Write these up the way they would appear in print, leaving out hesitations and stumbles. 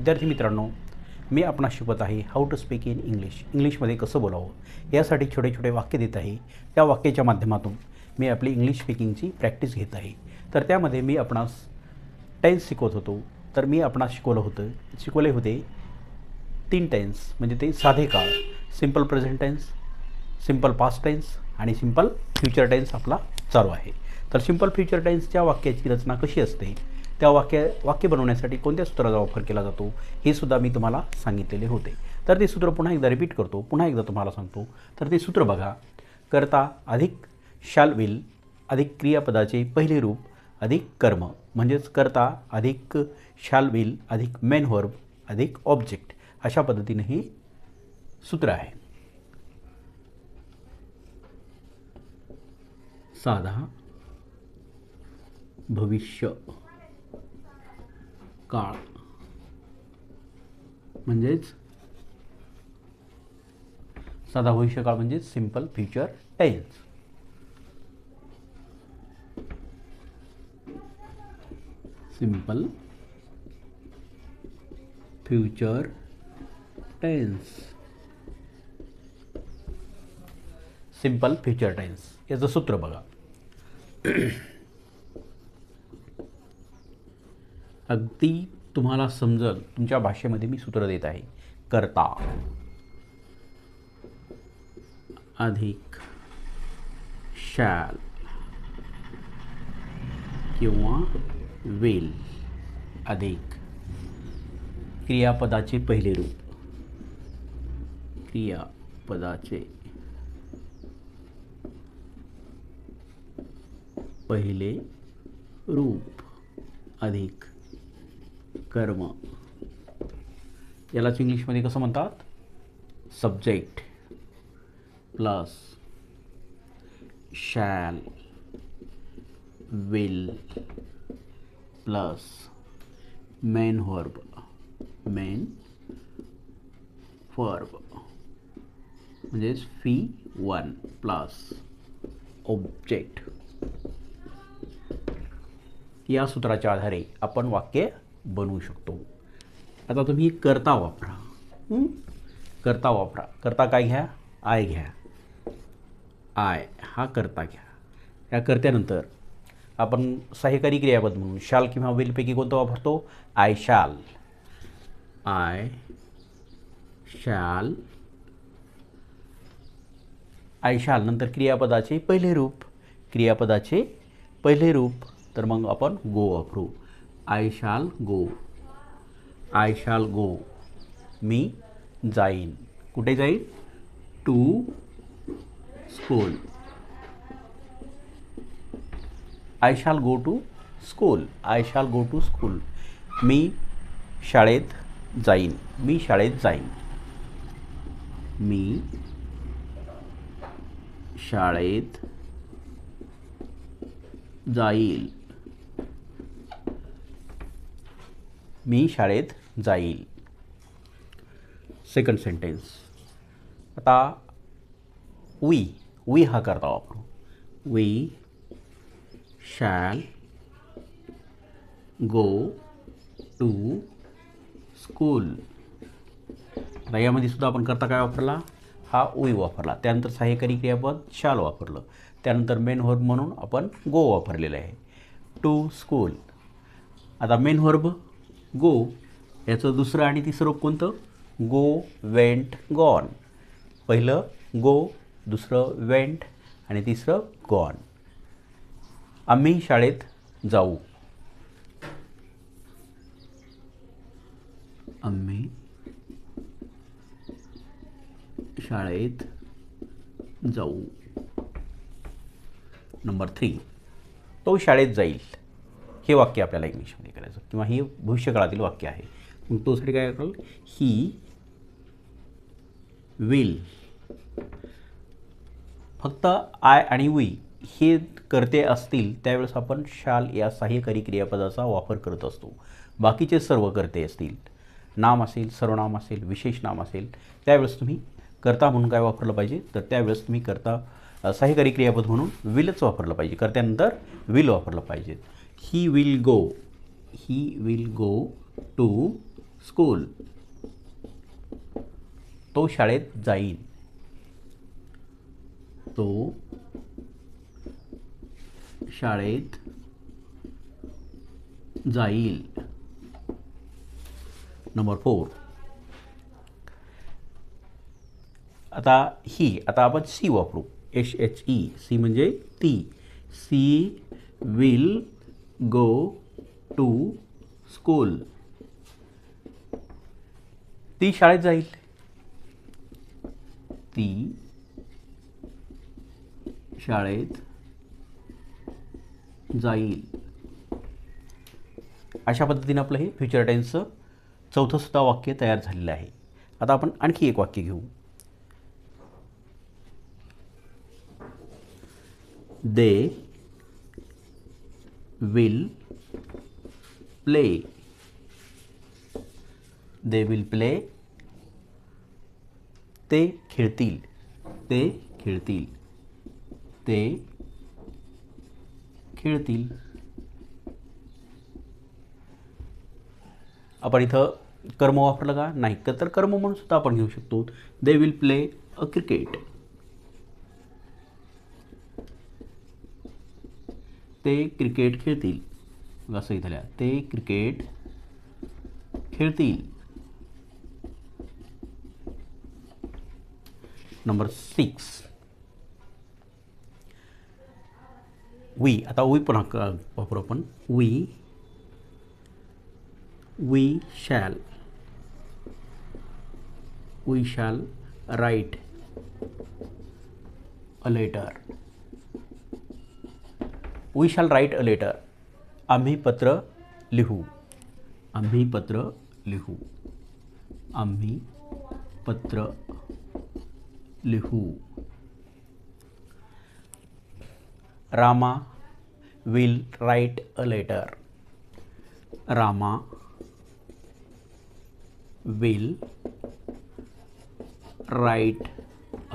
विद्यार्थी मित्रांनो, मी आपणास शिकवत आहे how to speak in English. इंग्लिशमध्ये कसं बोलावं यासाठी छोटे छोटे वाक्य देत आहे. त्या वाक्याच्या माध्यमातून मी आपली इंग्लिश स्पीकिंगची प्रॅक्टिस घेत आहे. तर त्यामध्ये मी आपणास टेन्स शिकवत होतो. तर मी आपणास शिकवले होते 3 टेन्स, म्हणजे ते साधे काळ, simple present tense, simple past tense आणि सिम्पल फ्युचर टेन्स आपला चालू आहे. तर सिम्पल फ्युचर टेन्सच्या वाक्याची रचना कशी असते, त्या वाक्य बनवण्यासाठी कोणत्या सूत्राचा वापर केला जातो हे सुद्धा मी तुम्हाला सांगितलेले होते. तर ते सूत्र पुन्हा एकदा रिपीट करतो, पुन्हा एकदा तुम्हाला सांगतो. तर ते सूत्र बघा. कर्ता अधिक शॅल विल अधिक क्रियापदाचे पहिले रूप अधिक कर्म, म्हणजेच कर्ता अधिक शॅल विल अधिक मेन व्हर्ब अधिक ऑब्जेक्ट, अशा पद्धतीने हे सूत्र आहे. साधा भविष्य काळ म्हणजेच साधा भविष्यकाळ म्हणजेच simple future tense. Simple future tense. Simple future tense याचं सूत्र बघा. अगदी तुम्हाला समजल तुमच्या भाषेमध्ये मी सूत्र देत आहे. कर्ता अधिक शॅल किंवा विल अधिक क्रियापदाचे पहिले रूप, क्रियापदाचे पहिले रूप अधिक कर्म. यालाच इंग्लिशमध्ये कसं म्हणतात? Subject plus shall will plus main verb म्हणजेच V1 प्लस ऑब्जेक्ट. या सूत्राच्या आधारे आपण वाक्य बनवू शकतो. आता तुम्ही कर्ता वापरा. कर्ता काय घ्या? आय घ्या. आय हा कर्ता घ्या. या कर्त्यानंतर आपण सहाय्यकारी क्रियापद म्हणून शाल किंवा विलपैकी कोणतं वापरतो? आय शाल. आय शाल नंतर क्रियापदाचे पहिले रूप, तर मग आपण गो वापरू. आय शाल गो. मी जाईन. कुठे जाईन? To school. आय शाल गो टू स्कूल. मी शाळेत जाईन. मी शाळेत जाईल. Second sentence. आता वी हा करता वापरू. We shall go to school. आता यामध्ये सुद्धा आपण करता काय वापरला? हा वी वापरला. त्यानंतर सहाय्यकारी क्रियापद शाल वापरलं. त्यानंतर मेन व्हर्ब म्हणून आपण गो वापरलेलं आहे. To school. आता मेन व्हर्ब गो, याचं दुसरं आणि तिसरं रूप कोणतं? Go, went, gone. पहिलं गो, दुसरं वेंट आणि तिसरं गॉन. आम्ही शाळेत जाऊ. नंबर 3, तो शाळेत जाईल. हे वाक्य आपल्याला इंग्लिशमध्ये करायचं, किंवा हे भविष्यकाळातील वाक्य आहे. मग तोसाठी काय करेल? He will. फक्त आय आणि वी हे करते असतील त्यावेळेस आपण शाल या सहाय्यकारी क्रियापदाचा वापर करत असतो. बाकीचे सर्व करते असतील, नाम असेल, सर्वनाम असेल, विशेष नाम असेल, त्यावेळेस तुम्ही कर्ता म्हणून काय वापरलं पाहिजे? तर त्यावेळेस तुम्ही कर्ता सहाय्यकारी क्रियापद म्हणून विलच वापरलं पाहिजे. कर्त्यानंतर विल वापरलं पाहिजे. He will go to school. तो शाळेत जाईल. तो शाळेत जाईल. नंबर 4. आता आपण सी वापरू. SHE. सी म्हणजे ती. She will go to school. ती शाळेत जाईल. ती शाळेत जाईल. अशा पद्धतीने आपलं हे फ्युचर टेन्सचं चौथं सुद्धा वाक्य तयार झालेलं आहे. आता आपण आणखी एक वाक्य घेऊ. They will play. They will play. ते खेळतील. ते खेळतील. ते खेळतील. आपण इथं कर्म वापरलं का? नाही. तर कर्म म्हणून सुद्धा आपण घेऊ शकतो. They will play a cricket. ते क्रिकेट खेळतील. असं इथं लिहा. ते क्रिकेट खेळतील. नंबर 6. वी. आता वी पुन्हा वापरू आपण. We shall write a letter. We shall write a letter. आम्ही पत्र लिहू. आम्ही पत्र लिहू. आम्ही पत्र लिहू. Rama will write a letter. Rama will write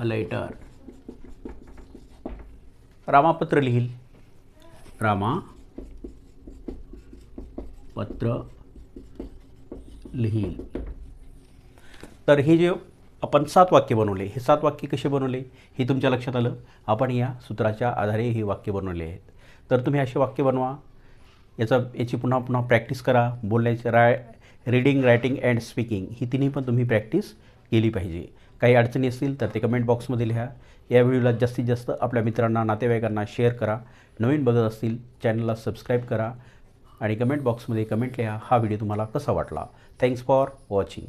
a letter. Rama पत्र लिहिल. रामा पत्र लिहिल. तर हे जे आपण 7 वाक्य बनवले, हे 7 वाक्य कसे बनवले हे तुमच्या लक्षात आलं. आपण या सूत्राच्या आधारे ही वाक्य बनवले आहेत. तर तुम्ही असे वाक्य बनवा. याची पुन्हा पुन्हा प्रॅक्टिस करा. बोलण्याची रीडिंग, रायटिंग अँड स्पीकिंग ही तिन्ही पण तुम्ही प्रॅक्टिस केली पाहिजे. काही अडचणी असतील तर ते कमेंट बॉक्समध्ये लिहा. या व्हिडिओला जास्तीत जास्त आपल्या मित्रांना, नातेवाईकांना शेअर करा. नवीन बघत असतील चॅनलला सबस्क्राईब करा आणि कमेंट बॉक्समध्ये कमेंट लिहा. हा व्हिडिओ तुम्हाला कसा वाटला. Thanks for watching.